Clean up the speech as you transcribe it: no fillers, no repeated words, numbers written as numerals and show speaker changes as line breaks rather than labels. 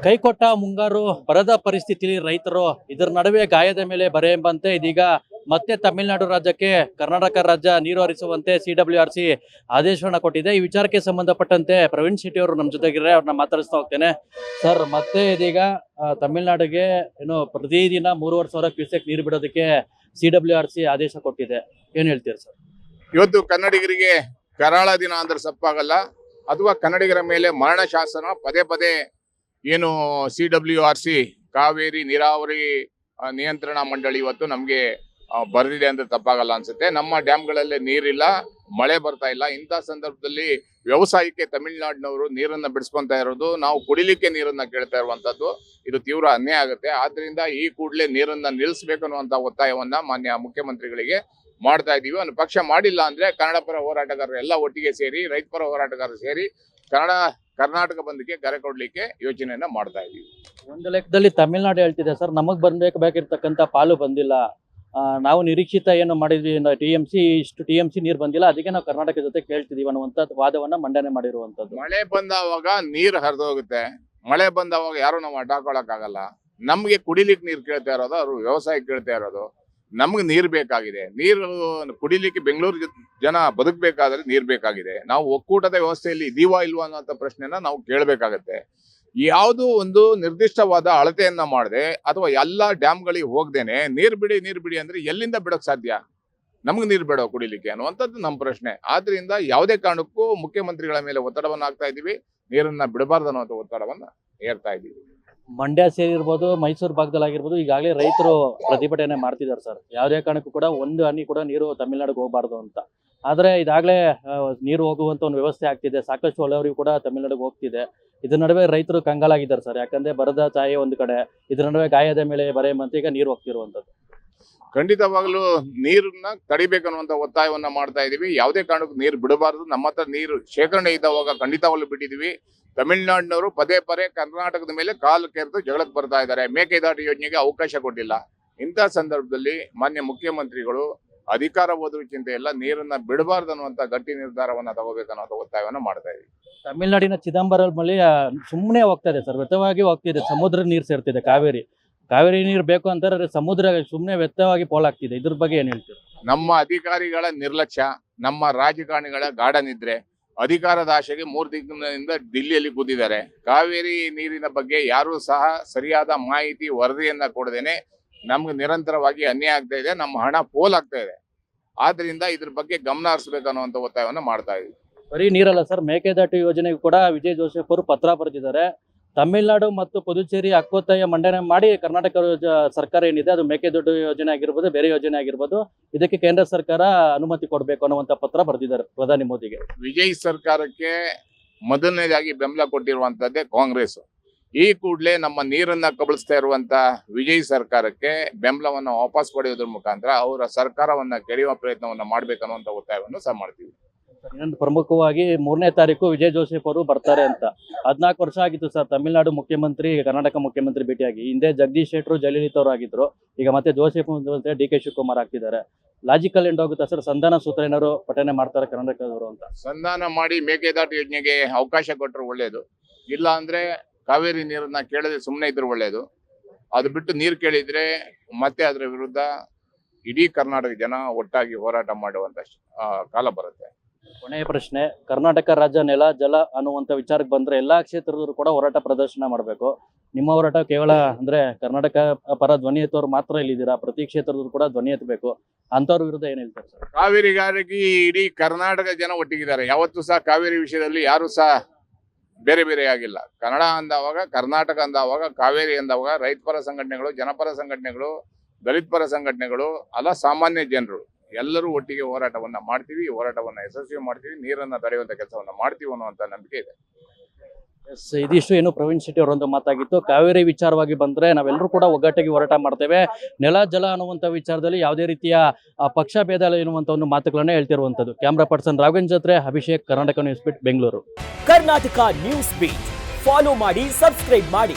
ಕೈಕೊಟ್ಟ ಮುಂಗಾರು ಬರದ ಪರಿಸ್ಥಿತಿಯಲ್ಲಿ ರೈತರು ಇದರ ನಡುವೆ ಗಾಯದ ಮೇಲೆ ಬರೆ ಎಂಬಂತೆ ಇದೀಗ ಮತ್ತೆ ತಮಿಳುನಾಡು ರಾಜ್ಯಕ್ಕೆ ಕರ್ನಾಟಕ ರಾಜ್ಯ ನೀರು ಹರಿಸುವಂತೆ CWRC ಆದೇಶವನ್ನ ಕೊಟ್ಟಿದೆ. ಈ ವಿಚಾರಕ್ಕೆ ಸಂಬಂಧಪಟ್ಟಂತೆ ಪ್ರವೀಣ್ ಶೆಟ್ಟಿ ಅವರು ನಮ್ಮ ಜೊತೆಗಿದ್ದಾರೆ, ಅವ್ರನ್ನ ಮಾತಾಡಿಸ್ತಾ ಹೋಗ್ತೇನೆ. ಸರ್, ಮತ್ತೆ ಇದೀಗ ತಮಿಳುನಾಡಿಗೆ ಏನು ಪ್ರತಿದಿನ 3,500 ಕ್ಯೂಸೆಕ್ ನೀರು ಬಿಡೋದಕ್ಕೆ CWRC ಆದೇಶ ಕೊಟ್ಟಿದೆ. ಏನ್ ಹೇಳ್ತೀರಿ ಸರ್?
ಇವತ್ತು ಕನ್ನಡಿಗರಿಗೆ ಕರಾಳ ದಿನ ಅಂದ್ರೆ ತಪ್ಪಾಗಲ್ಲ. ಅಥವಾ ಕನ್ನಡಿಗರ ಮೇಲೆ ಮರಣ ಶಾಸನ ಪದೇ ಪದೇ ಏನು CWRC ಕಾವೇರಿ ನೀರಾವರಿ ನಿಯಂತ್ರಣ ಮಂಡಳಿ ಇವತ್ತು ನಮಗೆ ಬರೆದಿದೆ ಅಂದ್ರೆ ತಪ್ಪಾಗಲ್ಲ ಅನ್ಸುತ್ತೆ. ನಮ್ಮ ಡ್ಯಾಮ್ಗಳಲ್ಲೇ ನೀರಿಲ್ಲ, ಮಳೆ ಬರ್ತಾ ಇಲ್ಲ. ಇಂಥ ಸಂದರ್ಭದಲ್ಲಿ ವ್ಯವಸಾಯಕ್ಕೆ ತಮಿಳುನಾಡಿನವರು ನೀರನ್ನ ಬಿಡಿಸ್ಕೊಂತ ಇರೋದು, ನಾವು ಕುಡಿಲಿಕ್ಕೆ ನೀರನ್ನ ಕೇಳ್ತಾ ಇರುವಂತದ್ದು, ಇದು ತೀವ್ರ ಅನ್ಯಾಯ ಆಗುತ್ತೆ. ಆದ್ರಿಂದ ಈ ಕೂಡಲೇ ನೀರನ್ನ ನಿಲ್ಲಿಸಬೇಕು ಅನ್ನುವಂತ ಒತ್ತಾಯವನ್ನ ಮಾನ್ಯ ಮುಖ್ಯಮಂತ್ರಿಗಳಿಗೆ ಮಾಡ್ತಾ ಇದೀವಿ. ಒಂದು ಪಕ್ಷ ಮಾಡಿಲ್ಲ ಅಂದ್ರೆ ಕನ್ನಡ ಪರ ಹೋರಾಟಗಾರರು ಎಲ್ಲ ಒಟ್ಟಿಗೆ ಸೇರಿ, ರೈತ ಪರ ಹೋರಾಟಗಾರರು ಸೇರಿ ಕರ್ನಾಟಕ ಬಂದ್ಗೆ ಕರೆ ಕೊಡ್ಲಿಕ್ಕೆ ಯೋಚನೆಯನ್ನ ಮಾಡ್ತಾ ಇದೀವಿ.
ಒಂದು ಲೆಕ್ಕದಲ್ಲಿ ತಮಿಳುನಾಡು ಹೇಳ್ತಿದೆ ಸರ್, ನಮಗ್ ಬೇಕಿರ್ತಕ್ಕಂಥ ಪಾಲು ಬಂದಿಲ್ಲ, ನಾವು ನಿರೀಕ್ಷಿತ ಏನು ಮಾಡಿದ್ವಿ ಇಷ್ಟು TMC ನೀರು ಬಂದಿಲ್ಲ, ಅದಕ್ಕೆ ನಾವು ಕರ್ನಾಟಕ ಜೊತೆ ಕೇಳ್ತಿದೀವಿ ಅನ್ನುವಂತ ವಾದವನ್ನ ಮಂಡನೆ ಮಾಡಿರುವಂತದ್ದು.
ಮಳೆ ಬಂದವಾಗ ನೀರು ಹರಿದೋಗುತ್ತೆ, ಮಳೆ ಬಂದವಾಗ ಯಾರು ನಾವು ಅಡ್ಡಾಕೊಳಕ್ ಆಗಲ್ಲ. ನಮ್ಗೆ ಕುಡಿಲಿಕ್ಕೆ ನೀರು ಕೇಳ್ತಾ ಇರೋದು, ಅವ್ರು ವ್ಯವಸಾಯ ಕೇಳ್ತಾ ಇರೋದು. ನಮ್ಗೆ ನೀರು ಬೇಕಾಗಿದೆ. ನೀರು ಕುಡಿಲಿಕ್ಕೆ ಬೆಂಗಳೂರು ಜನ ಬದುಕಬೇಕಾದ್ರೆ ನೀರು ಬೇಕಾಗಿದೆ. ನಾವು ಒಕ್ಕೂಟದ ವ್ಯವಸ್ಥೆಯಲ್ಲಿ ಇದೀವಾ ಇಲ್ವಾ ಅನ್ನೋ ಪ್ರಶ್ನೆನ ನಾವು ಕೇಳಬೇಕಾಗತ್ತೆ. ಯಾವುದೋ ಒಂದು ನಿರ್ದಿಷ್ಟವಾದ ಅಳತೆಯನ್ನ ಮಾಡದೆ ಅಥವಾ ಎಲ್ಲಾ ಡ್ಯಾಮ್ಗಳಿಗೆ ಹೋಗ್ದೇನೆ ನೀರು ಬಿಡಿ ಅಂದ್ರೆ ಎಲ್ಲಿಂದ ಬಿಡಕ್ ಸಾಧ್ಯ? ನಮ್ಗೆ ನೀರು ಬೇಡ ಕುಡಿಲಿಕ್ಕೆ ಅನ್ನುವಂಥದ್ದು ನಮ್ಮ ಪ್ರಶ್ನೆ. ಆದ್ರಿಂದ ಯಾವುದೇ ಕಾರಣಕ್ಕೂ ಮುಖ್ಯಮಂತ್ರಿಗಳ ಮೇಲೆ ಒತ್ತಡವನ್ನ ಹಾಕ್ತಾ ಇದೀವಿ, ನೀರನ್ನ ಬಿಡಬಾರ್ದು ಅನ್ನುವಂಥ ಒತ್ತಡವನ್ನ ಏರ್ತಾ ಇದೀವಿ.
ಮಂಡ್ಯ ಸೇರಿರ್ಬೋದು, ಮೈಸೂರು ಭಾಗದಲ್ಲಿ ಆಗಿರ್ಬೋದು, ಈಗಾಗಲೇ ರೈತರು ಪ್ರತಿಭಟನೆ ಮಾಡ್ತಿದ್ದಾರೆ ಸರ್. ಯಾವುದೇ ಕಾರಣಕ್ಕೂ ಕೂಡ ಒಂದು ಹನಿ ಕೂಡ ನೀರು ತಮಿಳುನಾಡಿಗೆ ಹೋಗಬಾರ್ದು ಅಂತ. ಆದ್ರೆ ಇದಾಗಲೇ ನೀರು ಹೋಗುವಂತ ಒಂದು ವ್ಯವಸ್ಥೆ ಆಗ್ತಿದೆ, ಸಾಕಷ್ಟು ಒಳ್ಳೆಯವರಿಗೂ ಕೂಡ ತಮಿಳುನಾಡಿಗೆ ಹೋಗ್ತಿದೆ. ಇದ್ರ ನಡುವೆ ರೈತರು ಕಂಗಾಲಾಗಿದ್ದಾರೆ ಸರ್, ಯಾಕಂದ್ರೆ ಬರದ ಛಾಯೆ ಒಂದು ಕಡೆ, ಇದ್ರ ನಡುವೆ ಗಾಯದ ಮೇಲೆ ಬರೆ ಎಂಬಂತೆ ಈಗ ನೀರು ಹೋಗ್ತಿರುವಂತದ್ದು.
ಖಂಡಿತವಾಗ್ಲೂ ನೀರನ್ನ ತಡಿಬೇಕನ್ನುವಂತ ಒತ್ತಾಯವನ್ನ ಮಾಡ್ತಾ ಇದೀವಿ. ಯಾವುದೇ ಕಾರಣಕ್ಕೂ ನೀರು ಬಿಡಬಾರದು. ನಮ್ಮ ಹತ್ರ ನೀರು ಶೇಖರಣೆ ಇದ್ದವಾಗ ಖಂಡಿತವಾಗ್ಲೂ ಬಿಟ್ಟಿದೀವಿ. ತಮಿಳುನಾಡಿನವರು ಪದೇ ಕರ್ನಾಟಕದ ಮೇಲೆ ಕಾಲು ಕೆರೆದು ಜಗಳಕ್ಕೆ ಬರ್ತಾ ಇದ್ದಾರೆ. ಮೇಕೆದಾಟು ಯೋಜನೆಗೆ ಅವಕಾಶ ಕೊಟ್ಟಿಲ್ಲ. ಇಂಥ ಸಂದರ್ಭದಲ್ಲಿ ಮಾನ್ಯ ಮುಖ್ಯಮಂತ್ರಿಗಳು ಅಧಿಕಾರ ಓದುವ ಚಿಂತೆ ಇಲ್ಲ, ನೀರನ್ನ ಬಿಡಬಾರ್ದು ಅನ್ನುವಂತ ಗಟ್ಟಿ ನಿರ್ಧಾರವನ್ನ ತಗೋಬೇಕನ್ನುವಂತ ಒತ್ತಾಯವನ್ನ ಮಾಡ್ತಾ ಇದೀವಿ.
ತಮಿಳುನಾಡಿನ ಚಿದಂಬರಂ ಬಳಿ ಸುಮ್ಮನೆ ಹೋಗ್ತಾ ಇದೆ ಸರ್, ವ್ಯರ್ಥವಾಗಿ ಹೋಗ್ತಿದೆ. ಸಮುದ್ರ ನೀರು ಸೇರ್ತಿದೆ, ಕಾವೇರಿ ನೀರು ಬೇಕು ಅಂತಾರೆ, ಸಮುದ್ರ ಸುಮ್ಮನೆ ವ್ಯರ್ಥವಾಗಿ ಪೋಲಾಗ್ತಿದೆ. ಇದ್ರ ಬಗ್ಗೆ ಏನ್ ಹೇಳ್ತೀರಿ?
ನಮ್ಮ ಅಧಿಕಾರಿಗಳ ನಿರ್ಲಕ್ಷ್ಯ, ನಮ್ಮ ರಾಜಕಾರಣಿಗಳ ಗಾಢ ನಿದ್ರೆ, ಅಧಿಕಾರದ ಆಶೆಗೆ 3 ದಿನದಿಂದ ದಿಲ್ಲಿಯಲ್ಲಿ ಕೂತಿದ್ದಾರೆ. ಕಾವೇರಿ ನೀರಿನ ಬಗ್ಗೆ ಯಾರು ಸಹ ಸರಿಯಾದ ಮಾಹಿತಿ ವರದಿಯನ್ನ ಕೊಡದೇನೆ ನಮ್ಗೆ ನಿರಂತರವಾಗಿ ಅನ್ಯಾಯ ಆಗ್ತಾ ಇದೆ, ನಮ್ಮ ಹಣ ಪೋಲಾಗ್ತಾ ಇದೆ. ಆದ್ರಿಂದ ಇದ್ರ ಬಗ್ಗೆ ಗಮನ ಹರಿಸಬೇಕನ್ನುವಂತ ಒತ್ತಾಯವನ್ನ ಮಾಡ್ತಾ ಇದ್ದೀವಿ.
ಬರೀ ನೀರಲ್ಲ ಸರ್, ಮೇಕೆದಾಟು ಯೋಜನೆಗೂ ಕೂಡ ವಿಜಯ್ ಜೋಸೆಫ್ ಅವರು ಪತ್ರ ಬರೆದಿದ್ದಾರೆ. ತಮಿಳುನಾಡು ಮತ್ತು ಪುದುಚೇರಿ ಹಕ್ಕೊತ್ತಾಯ ಮಂಡನೆ ಮಾಡಿ ಕರ್ನಾಟಕ ಸರ್ಕಾರ ಏನಿದೆ, ಅದು ಮೇಕೆದಾಟು ಯೋಜನೆ ಆಗಿರ್ಬೋದು, ಬೇರೆ ಯೋಜನೆ ಆಗಿರ್ಬೋದು, ಇದಕ್ಕೆ ಕೇಂದ್ರ ಸರ್ಕಾರ ಅನುಮತಿ ಕೊಡಬೇಕು ಅನ್ನುವಂತ ಪತ್ರ ಬರೆದಿದ್ದಾರೆ ಪ್ರಧಾನಿ ಮೋದಿಗೆ.
ವಿಜಯ್ ಸರ್ಕಾರಕ್ಕೆ ಮೊದಲನೇದಾಗಿ ಬೆಂಬಲ ಕೊಟ್ಟಿರುವಂತದ್ದೇ ಕಾಂಗ್ರೆಸ್. ಈ ಕೂಡಲೇ ನಮ್ಮ ನೀರನ್ನ ಕಬಳಿಸ್ತಾ ಇರುವಂತ ವಿಜಯ್ ಸರ್ಕಾರಕ್ಕೆ ಬೆಂಬಲವನ್ನ ವಾಪಸ್ ಪಡೆಯೋದ್ರ ಮುಖಾಂತರ ಅವರ ಸರ್ಕಾರವನ್ನ ಕೆಳೆಯುವ ಪ್ರಯತ್ನವನ್ನ ಮಾಡ್ಬೇಕನ್ನುವಂತ ಒತ್ತಾಯವನ್ನು ಸಹ ಮಾಡ್ತೀವಿ.
ಇನ್ನೊಂದು ಪ್ರಮುಖವಾಗಿ 3ನೇ ತಾರೀಕು ವಿಜಯ್ ಜೋಸೆಫ್ ಅವರು ಬರ್ತಾರೆ ಅಂತ. 14 ವರ್ಷ ಆಗಿತ್ತು ಸರ್ ತಮಿಳುನಾಡು ಮುಖ್ಯಮಂತ್ರಿ ಕರ್ನಾಟಕ ಮುಖ್ಯಮಂತ್ರಿ ಭೇಟಿಯಾಗಿ. ಹಿಂದೆ ಜಗದೀಶ್ ಶೆಟ್ಟರು, ಜಯಲಲಿತಾ ಅವರು ಆಗಿದ್ರು, ಈಗ ಮತ್ತೆ ಜೋಸೆಫ್ DK ಶಿವಕುಮಾರ್ ಆಗ್ತಿದ್ದಾರೆ. ಲಾಜಿಕಲ್ ಎಂಡ್ ಹೋಗುತ್ತೆ ಸರ್, ಸಂಧಾನ ಸೂತ್ರ ಏನಾದ್ರು ಪಠನೆ ಮಾಡ್ತಾರೆ ಕರ್ನಾಟಕದವರು ಅಂತ.
ಸಂಧಾನ ಮಾಡಿ ಮೇಕೆದಾಟು ಯೋಜನೆಗೆ ಅವಕಾಶ ಕೊಟ್ಟರು ಒಳ್ಳೇದು, ಇಲ್ಲ ಅಂದ್ರೆ ಕಾವೇರಿ ನೀರನ್ನ ಕೇಳದೆ ಸುಮ್ಮನೆ ಇದ್ರು ಒಳ್ಳೇದು. ಅದು ಬಿಟ್ಟು ನೀರು ಕೇಳಿದ್ರೆ ಮತ್ತೆ ಅದರ ವಿರುದ್ಧ ಇಡೀ ಕರ್ನಾಟಕ ಜನ ಒಟ್ಟಾಗಿ ಹೋರಾಟ ಮಾಡುವಂತ ಕಾಲ ಬರುತ್ತೆ.
ಕೊನೆಯ ಪ್ರಶ್ನೆ, ಕರ್ನಾಟಕ ರಾಜ್ಯ ನೆಲ ಜಲ ಅನ್ನುವಂಥ ವಿಚಾರಕ್ಕೆ ಬಂದ್ರೆ ಎಲ್ಲಾ ಕ್ಷೇತ್ರದವರು ಕೂಡ ಹೋರಾಟ ಪ್ರದರ್ಶನ ಮಾಡಬೇಕು. ನಿಮ್ಮ ಹೋರಾಟ ಕೇವಲ ಅಂದ್ರೆ ಕರ್ನಾಟಕ ಪರ ಧ್ವನಿ ಎತ್ತೋರು ಮಾತ್ರ ಇಲ್ಲಿದ್ದೀರಾ, ಪ್ರತಿ ಕ್ಷೇತ್ರದವರು ಕೂಡ ಧ್ವನಿ ಎತ್ತಬೇಕು. ಅಂತವ್ರ ವಿರುದ್ಧ ಏನ್ ಹೇಳ್ತಾರೆ ಸರ್?
ಕಾವೇರಿಗಾರರಿಗೆ ಇಡೀ ಕರ್ನಾಟಕ ಜನ ಒಟ್ಟಿಗಿದ್ದಾರೆ. ಯಾವತ್ತೂ ಸಹ ಕಾವೇರಿ ವಿಷಯದಲ್ಲಿ ಯಾರು ಸಹ ಬೇರೆ ಆಗಿಲ್ಲ. ಕನ್ನಡ ಅಂದವಾಗ, ಕರ್ನಾಟಕ ಅಂದವಾಗ, ಕಾವೇರಿ ಅಂದವಾಗ ರೈತ ಪರ ಸಂಘಟನೆಗಳು, ಜನಪರ ಸಂಘಟನೆಗಳು, ದಲಿತ ಪರ ಸಂಘಟನೆಗಳು, ಅಲ್ಲ ಸಾಮಾನ್ಯ ಜನರು ಎಲ್ಲರೂ ಒಟ್ಟಿಗೆ ಹೋರಾಟವನ್ನ ಮಾಡ್ತೀವಿ. ಹೋರಾಟವನ್ನ ಯಶಸ್ವಿ ಮಾಡ್ತೀವಿ, ನೀರನ್ನ ತಡೆಯುವಂತ ಕೆಲಸವನ್ನ ಮಾಡ್ತೀವಿ ಅನ್ನುವಂತ ನಂಬಿಕೆ ಇದೆ.
ಇದಿಷ್ಟು ಏನು ಪ್ರವೀಣ್ ಶೆಟ್ಟಿ ಅವರೊಂದು ಮಾತಾಗಿತ್ತು. ಕಾವೇರಿ ವಿಚಾರವಾಗಿ ಬಂದ್ರೆ ನಾವೆಲ್ಲರೂ ಕೂಡ ಒಗ್ಗಟ್ಟಾಗಿ ಹೋರಾಟ ಮಾಡ್ತೇವೆ. ನೆಲ ಜಲ ಅನ್ನುವಂಥ ವಿಚಾರದಲ್ಲಿ ಯಾವುದೇ ರೀತಿಯ ಪಕ್ಷ ಭೇದ ಎನ್ನುವಂತ ಒಂದು ಮಾತುಗಳನ್ನ ಹೇಳ್ತಿರುವಂತದ್ದು. ಕ್ಯಾಮ್ರಾ ಪರ್ಸನ್ ರಾಘವೇಂದ್ರ ಜೊತೆ Abhishek, Karnataka news beat, Bengaluru.
Karnataka news beat follow ಮಾಡಿ, ಸಬ್ಸ್ಕ್ರೈಬ್ ಮಾಡಿ.